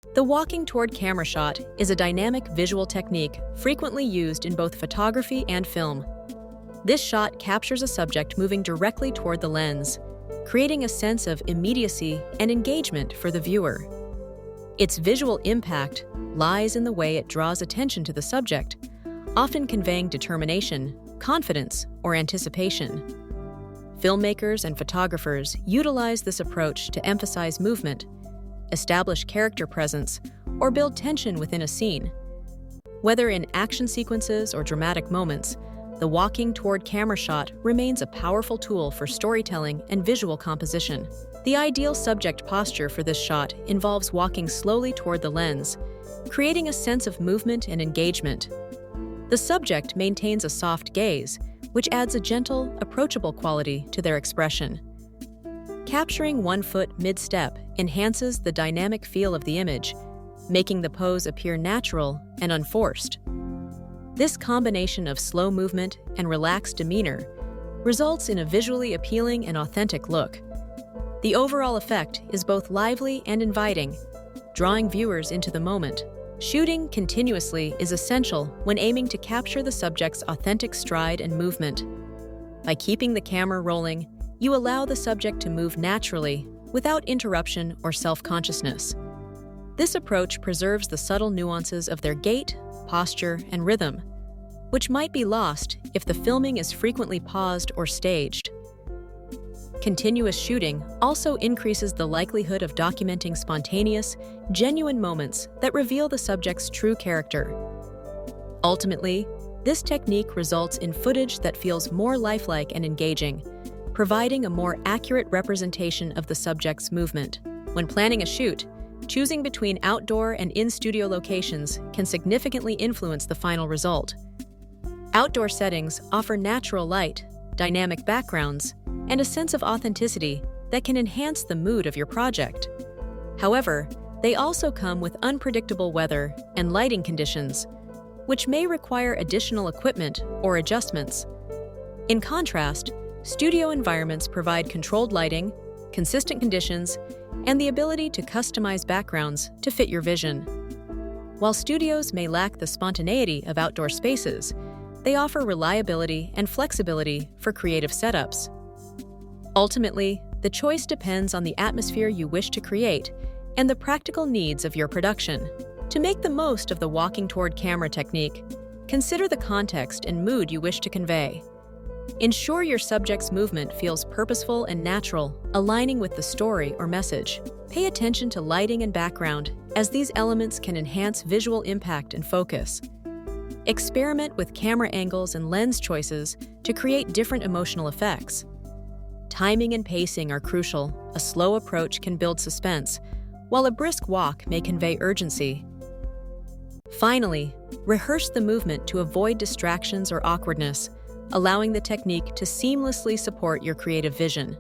The walking toward camera shot is a dynamic visual technique frequently used in both photography and film. This shot captures a subject moving directly toward the lens, creating a sense of immediacy and engagement for the viewer. Its visual impact lies in the way it draws attention to the subject, often conveying determination, confidence, or anticipation. Filmmakers and photographers utilize this approach to emphasize movement, establish character presence, or build tension within a scene. Whether in action sequences or dramatic moments, the walking toward camera shot remains a powerful tool for storytelling and visual composition. The ideal subject posture for this shot involves walking slowly toward the lens, creating a sense of movement and engagement. The subject maintains a soft gaze, which adds a gentle, approachable quality to their expression. Capturing 1 foot mid-step enhances the dynamic feel of the image, making the pose appear natural and unforced. This combination of slow movement and relaxed demeanor results in a visually appealing and authentic look. The overall effect is both lively and inviting, drawing viewers into the moment. Shooting continuously is essential when aiming to capture the subject's authentic stride and movement. By keeping the camera rolling, you allow the subject to move naturally without interruption or self-consciousness. This approach preserves the subtle nuances of their gait, posture, and rhythm, which might be lost if the filming is frequently paused or staged. Continuous shooting also increases the likelihood of documenting spontaneous, genuine moments that reveal the subject's true character. Ultimately, this technique results in footage that feels more lifelike and engaging, providing a more accurate representation of the subject's movement. When planning a shoot, choosing between outdoor and in-studio locations can significantly influence the final result. Outdoor settings offer natural light, dynamic backgrounds, and a sense of authenticity that can enhance the mood of your project. However, they also come with unpredictable weather and lighting conditions, which may require additional equipment or adjustments. In contrast, studio environments provide controlled lighting, consistent conditions, and the ability to customize backgrounds to fit your vision. While studios may lack the spontaneity of outdoor spaces, they offer reliability and flexibility for creative setups. Ultimately, the choice depends on the atmosphere you wish to create and the practical needs of your production. To make the most of the walking toward camera technique, consider the context and mood you wish to convey. Ensure your subject's movement feels purposeful and natural, aligning with the story or message. Pay attention to lighting and background, as these elements can enhance visual impact and focus. Experiment with camera angles and lens choices to create different emotional effects. Timing and pacing are crucial. A slow approach can build suspense, while a brisk walk may convey urgency. Finally, rehearse the movement to avoid distractions or awkwardness, allowing the technique to seamlessly support your creative vision.